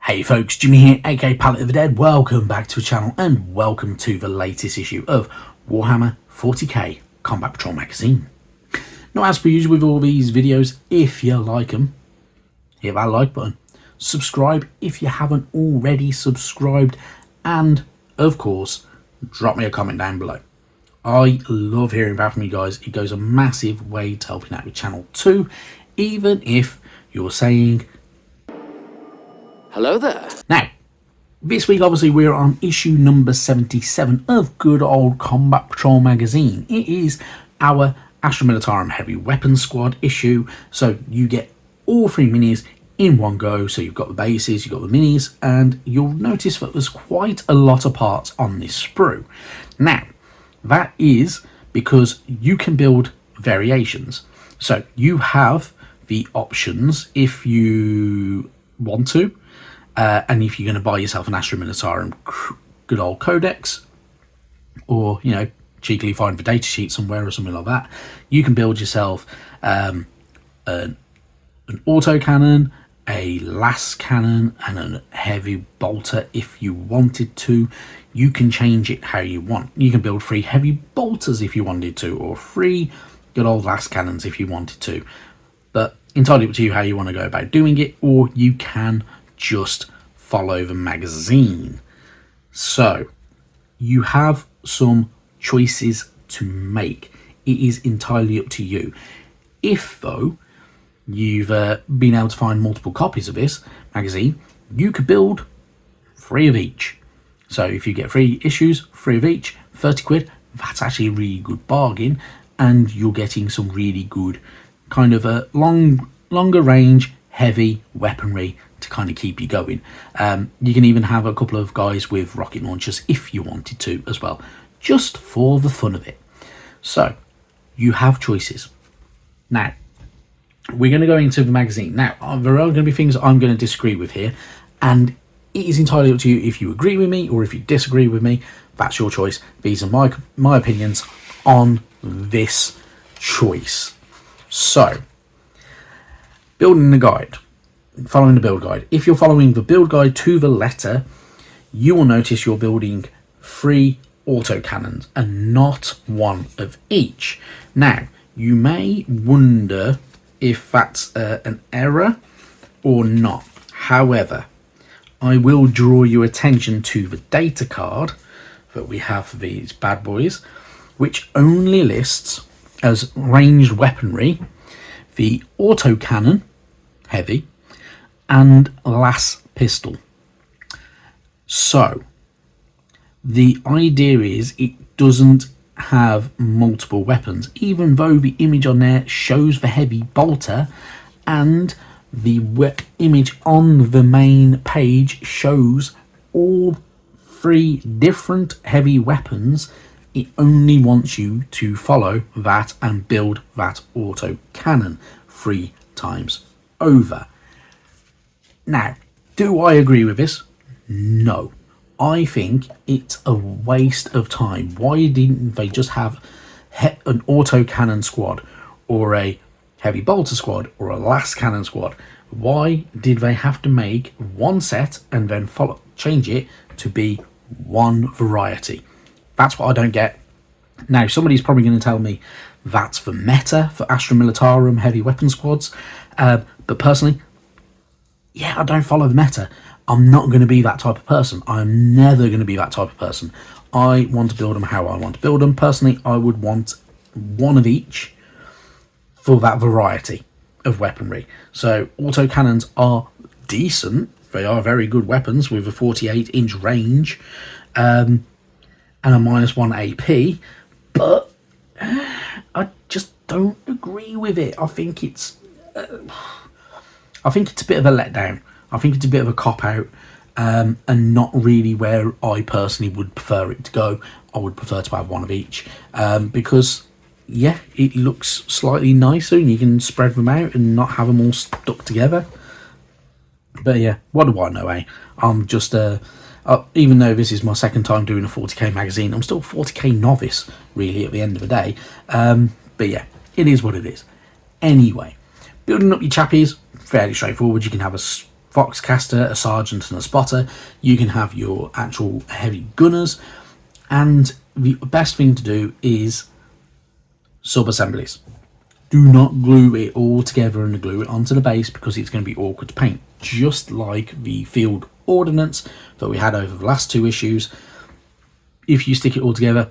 Hey folks, Jimmy here, aka Palette of the Dead. Welcome back to the channel and welcome to the latest issue of Warhammer 40k Combat Patrol magazine. Now, as per usual with all these videos, if you like them, hit that like button, subscribe if you haven't already subscribed, and of course drop me a comment down below. I love hearing back from you guys. It goes a massive way to helping out the channel too, even if you're saying hello there. Now, this week obviously we're on issue number 77 of good old Combat Patrol magazine. It is our Astra Militarum Heavy Weapons Squad issue, so you get all three minis in one go. So you've got the bases, you've got the minis, and you'll notice that there's quite a lot of parts on this sprue. Now, that is because you can build variations. So you have the options if you want to, and if you're going to buy yourself an Astra Militarum good old codex, or cheekily find the data sheet somewhere or something like that, you can build yourself an autocannon, a las cannon, and a heavy bolter if you wanted to. You can change it how you want. You can build 3 heavy bolters if you wanted to, or 3 good old las cannons if you wanted to, but entirely up to you how you want to go about doing it, or you can just follow the magazine. So you have some choices to make. It is entirely up to you. If though you've been able to find multiple copies of this magazine, you could build 3 of each. So if you get 3 issues, 3 of each, 30 quid, that's actually a really good bargain, and you're getting some really good kind of a longer range heavy weaponry to kind of keep you going. You can even have a couple of guys with rocket launchers if you wanted to as well, just for the fun of it. So you have choices. Now we're going to go into the magazine. Now there are going to be things I'm going to disagree with here, and it is entirely up to you if you agree with me or if you disagree with me. That's your choice. These are my opinions on this choice. So, building the guide, following the build guide. If you're following the build guide to the letter, you will notice you're building 3 autocannons and not 1 of each. Now, you may wonder if that's an error or not. However, I will draw your attention to the data card that we have for these bad boys, which only lists as ranged weaponry the autocannon heavy and las pistol. So the idea is it doesn't have multiple weapons, even though the image on there shows the heavy bolter, and the image on the main page shows all 3 different heavy weapons. It only wants you to follow that and build that auto cannon 3 times over. Now, do I agree with this? No. I think it's a waste of time. Why didn't they just have an auto cannon squad, or a heavy bolter squad, or a las cannon squad? Why did they have to make 1 set and then change it to be 1 variety? That's what I don't get. Now, somebody's probably going to tell me that's the meta for Astra Militarum heavy weapon squads, but personally, yeah, I don't follow the meta. I'm not going to be that type of person. I'm never going to be that type of person. I want to build them how I want to build them. Personally, I would want 1 of each for that variety of weaponry. So autocannons are decent. They are very good weapons with a 48-inch range and a -1 AP, but I just don't agree with it. I think it's a bit of a letdown. I think it's a bit of a cop-out, and not really where I personally would prefer it to go. I would prefer to have 1 of each, because yeah, it looks slightly nicer and you can spread them out and not have them all stuck together. But yeah, what do I know, eh? I'm just even though this is my second time doing a 40k magazine, I'm still a 40k novice really at the end of the day. But yeah, it is what it is. Anyway, building up your chappies, fairly straightforward. You can have a foxcaster, a sergeant and a spotter. You can have your actual heavy gunners, and the best thing to do is sub-assemblies. Do not glue it all together and glue it onto the base, because it's going to be awkward to paint, just like the field ordnance that we had over the last 2 issues. If you stick it all together,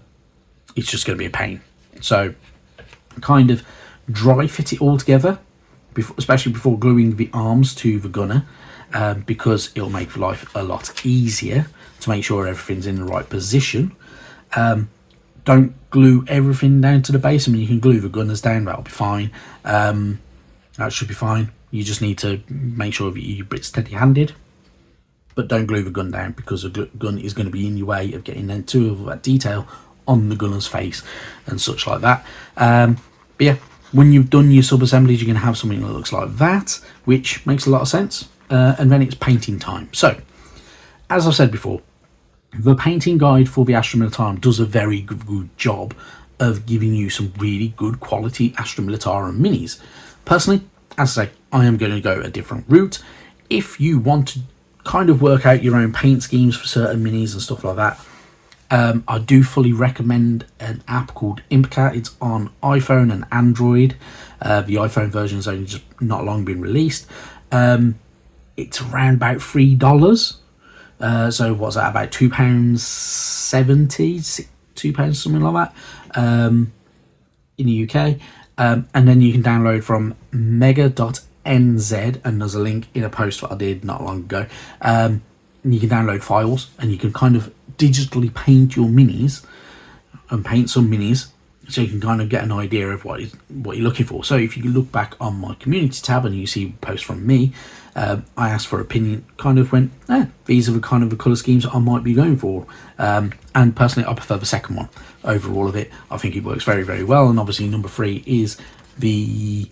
it's just going to be a pain. So kind of dry fit it all together, especially before gluing the arms to the gunner, because it'll make life a lot easier to make sure everything's in the right position. Don't glue everything down to the base. I mean, you can glue the gunners down, that'll be fine. That should be fine. You just need to make sure that you're a bit steady-handed, but don't glue the gun down, because the gun is going to be in your way of getting into all that detail on the gunner's face and such like that. But yeah, when you've done your sub-assemblies, you're going to have something that looks like that, which makes a lot of sense. And then it's painting time. So, as I've said before, the painting guide for the Astra Militarum does a very good job of giving you some really good quality Astra Militarum minis. Personally, as I say, I am going to go a different route. If you want to kind of work out your own paint schemes for certain minis and stuff like that, I do fully recommend an app called Impica. It's on iPhone and Android. The iPhone version has only just not long been released. It's around about $3. So what's that, about £2.70, £2, something like that, in the UK. And then you can download from mega.nz, and there's a link in a post that I did not long ago. And you can download files, and you can kind of digitally paint your minis and paint some minis, so you can kind of get an idea of what you're looking for. So if you look back on my community tab and you see posts from me, I asked for opinion, kind of went, these are the kind of the colour schemes I might be going for. And personally, I prefer the second one over all of it. I think it works very, very well. And obviously number 3 is the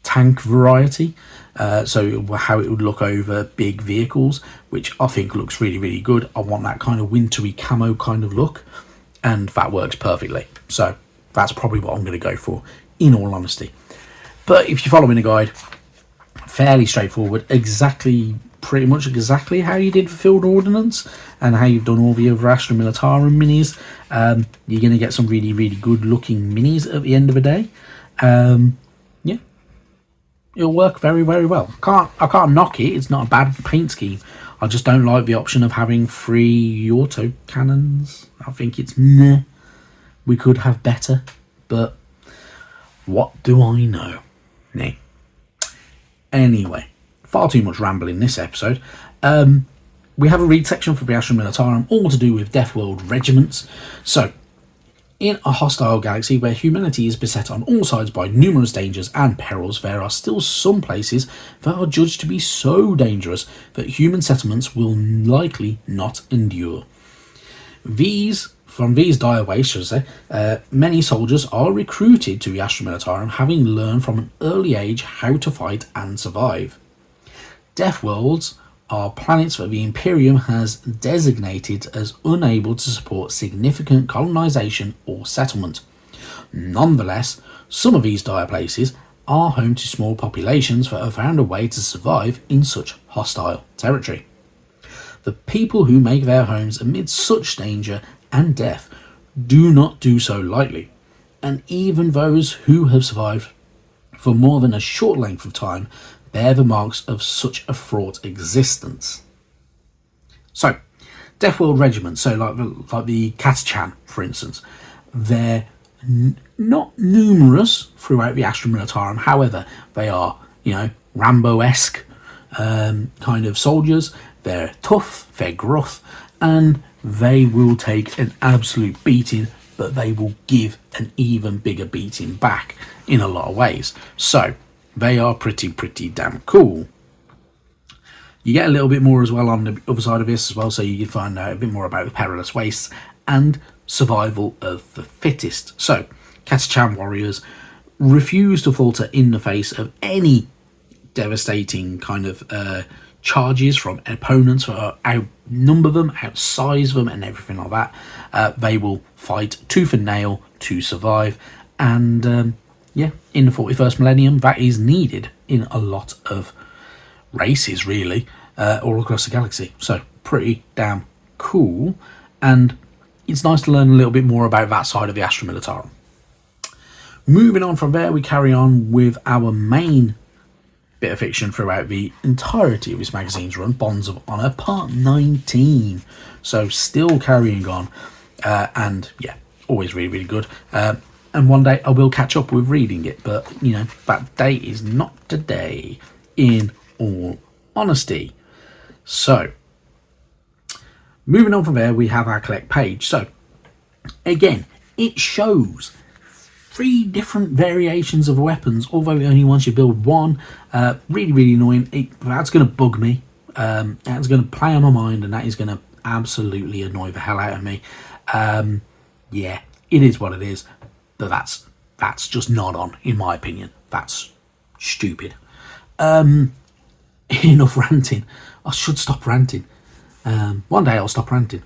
tank variety. So how it would look over big vehicles, which I think looks really, really good. I want that kind of wintry camo kind of look, and that works perfectly. So that's probably what I'm going to go for, in all honesty. But if you're following the guide, fairly straightforward, pretty much exactly how you did for field ordnance and how you've done all the other Astra Militarum minis. You're going to get some really, really good looking minis at the end of the day. Yeah, it'll work very, very well. I can't knock it. It's not a bad paint scheme. I just don't like the option of having 3 auto cannons. I think it's meh. We could have better, but what do I know? Nah. Anyway, far too much rambling this episode. We have a read section for the Astra Militarum, all to do with Death World regiments. So, in a hostile galaxy where humanity is beset on all sides by numerous dangers and perils, there are still some places that are judged to be so dangerous that human settlements will likely not endure. From these dire wastes, should I say, many soldiers are recruited to the Astra Militarum, having learned from an early age how to fight and survive. Death Worlds are planets that the Imperium has designated as unable to support significant colonization or settlement. Nonetheless, some of these dire places are home to small populations that have found a way to survive in such hostile territory. The people who make their homes amid such danger and death do not do so lightly, and even those who have survived for more than a short length of time bear the marks of such a fraught existence. So, Death World regiments, so like the Catachan, for instance, they're not numerous throughout the Astra Militarum. However, they are, Rambo-esque kind of soldiers. They're tough, they're gruff, and they will take an absolute beating, but they will give an even bigger beating back in a lot of ways. So they are pretty damn cool. You get a little bit more as well on the other side of this as well, so you can find out a bit more about the perilous wastes and survival of the fittest. So Catachan warriors refuse to falter in the face of any devastating kind of charges from opponents that outnumber them, outsize them, and everything like that. They will fight tooth and nail to survive, and in the 41st millennium, that is needed in a lot of races, really. all across the galaxy. So pretty damn cool, and it's nice to learn a little bit more about that side of the Astra Militarum. Moving on from there, we carry on with our main bit of fiction throughout the entirety of this magazine's run, Bonds of Honor, part 19. So still carrying on, and yeah, always really, really good. And one day I will catch up with reading it, but you know, that day is not today, in all honesty. So, moving on from there, we have our collect page. So, again, it shows 3 different variations of weapons, although only once you build one. Really, really annoying. That's going to bug me. That's going to play on my mind, and that is going to absolutely annoy the hell out of me. Yeah, it is what it is, but that's just not on, in my opinion. That's stupid. Enough ranting. I should stop ranting. One day I'll stop ranting.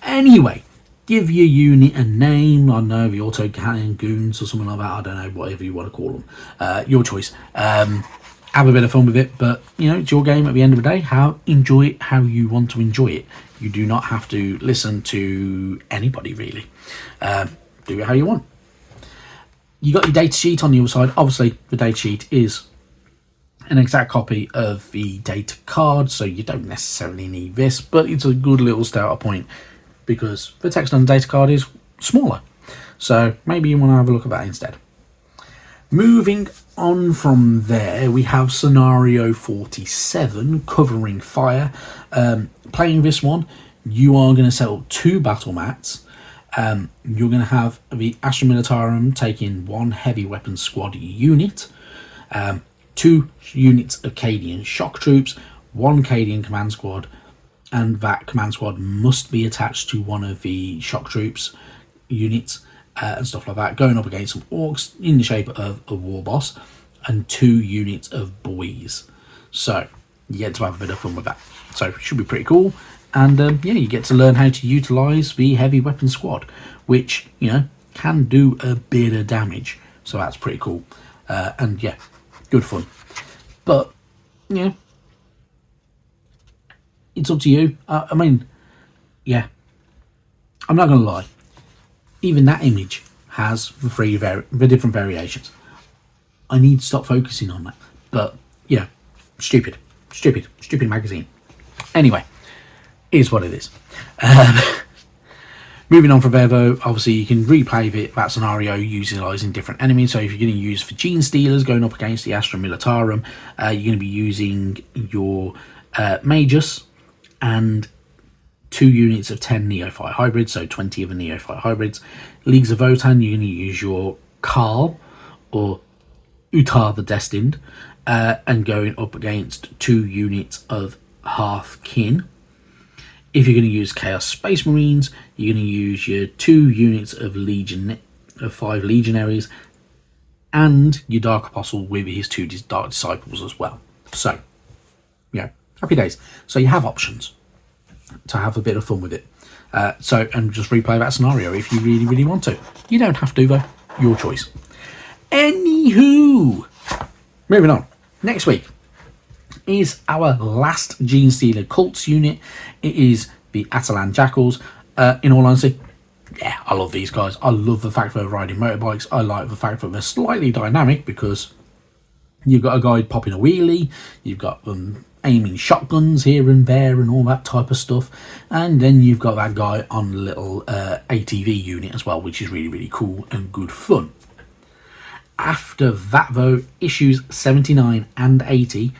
Anyway, give your unit a name. I don't know, the autocannon goons or something like that. I don't know, whatever you want to call them. Your choice. Have a bit of fun with it, but you know, it's your game at the end of the day. Enjoy it how you want to enjoy it. You do not have to listen to anybody, really. Do it how you want. You got your data sheet on the other side. Obviously, the data sheet is an exact copy of the data card, so you don't necessarily need this, but it's a good little starter point because the text on the data card is smaller, so maybe you want to have a look at that instead. Moving on from there, we have scenario 47, covering fire. Playing this one, you are going to set up 2 battle mats. You're going to have the Astra Militarum taking 1 heavy weapons squad unit, 2 units of Cadian shock troops, 1 Cadian command squad, and that command squad must be attached to one of the shock troops units, and stuff like that, going up against some orcs in the shape of a war boss, and 2 units of boys. So you get to have a bit of fun with that. So it should be pretty cool. And yeah, you get to learn how to utilise the heavy weapon squad, which, you know, can do a bit of damage. So that's pretty cool. And yeah, good fun. But, you know, it's up to you. I mean, yeah, I'm not going to lie. Even that image has the different variations. I need to stop focusing on that. But, yeah, stupid magazine. Anyway, is what it is. Moving on from there, though, obviously you can replay that scenario utilising different enemies. So if you're going to use for Gene Stealers going up against the Astra Militarum, you're going to be using your Magus and 2 units of 10 Neophyte hybrids, so 20 of the Neophyte hybrids. Leagues of Votan, you're going to use your Karl or Utar the Destined, and going up against 2 units of Hearthkin. If you're going to use Chaos Space Marines, you're going to use your 2 units of 5 Legionaries, and your Dark Apostle with his 2 Dark Disciples as well. So, yeah, happy days. So you have options to have a bit of fun with it. And just replay that scenario if you really, really want to. You don't have to, though. Your choice. Anywho, moving on. Next week is our last Gene Stealer Cults unit. It is the Atalan Jackals. In all honesty, yeah, I love these guys. I love the fact that they're riding motorbikes. I like the fact that they're slightly dynamic because you've got a guy popping a wheelie, you've got them aiming shotguns here and there and all that type of stuff, and then you've got that guy on a little ATV unit as well, which is really, really cool and good fun. After that, though, issues 79 and 80,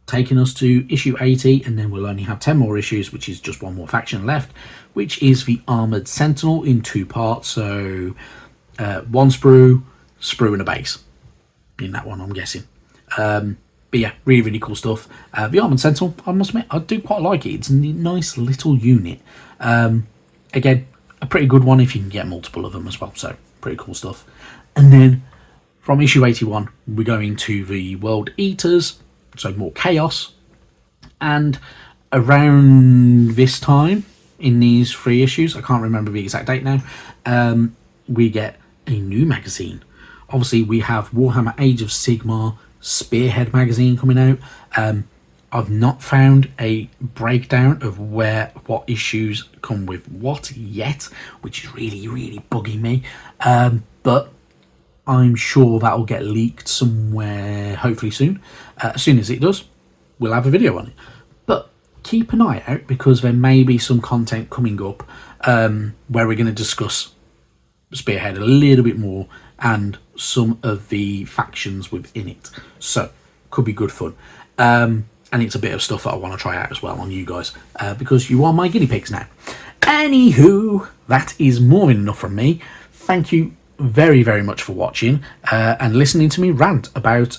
taking us to issue 80, and then we'll only have 10 more issues, which is just one more faction left, which is the Armoured Sentinel in 2 parts. So 1 sprue and a base in that one, I'm guessing. But yeah, really, really cool stuff. The Armoured Sentinel, I must admit, I do quite like it. It's a nice little unit. Again, a pretty good one if you can get multiple of them as well. So pretty cool stuff. And then from issue 81, we're going to the World Eaters, so more chaos. And around this time, in these 3 issues, I can't remember the exact date now, we get a new magazine. Obviously, we have Warhammer Age of Sigmar Spearhead magazine coming out. I've not found a breakdown of what issues come with what yet, which is really bugging me. But I'm sure that will get leaked somewhere, hopefully soon. As soon as it does, we'll have a video on it. But keep an eye out, because there may be some content coming up where we're going to discuss Spearhead a little bit more and some of the factions within it. So, could be good fun. And it's a bit of stuff that I want to try out as well on you guys, because you are my guinea pigs now. Anywho, that is more than enough from me. Thank you very much for watching and listening to me rant about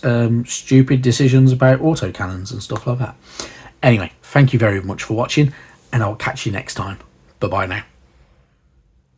stupid decisions about autocannons and stuff like that. Anyway, thank you very much for watching, and I'll catch you next time. Bye bye now.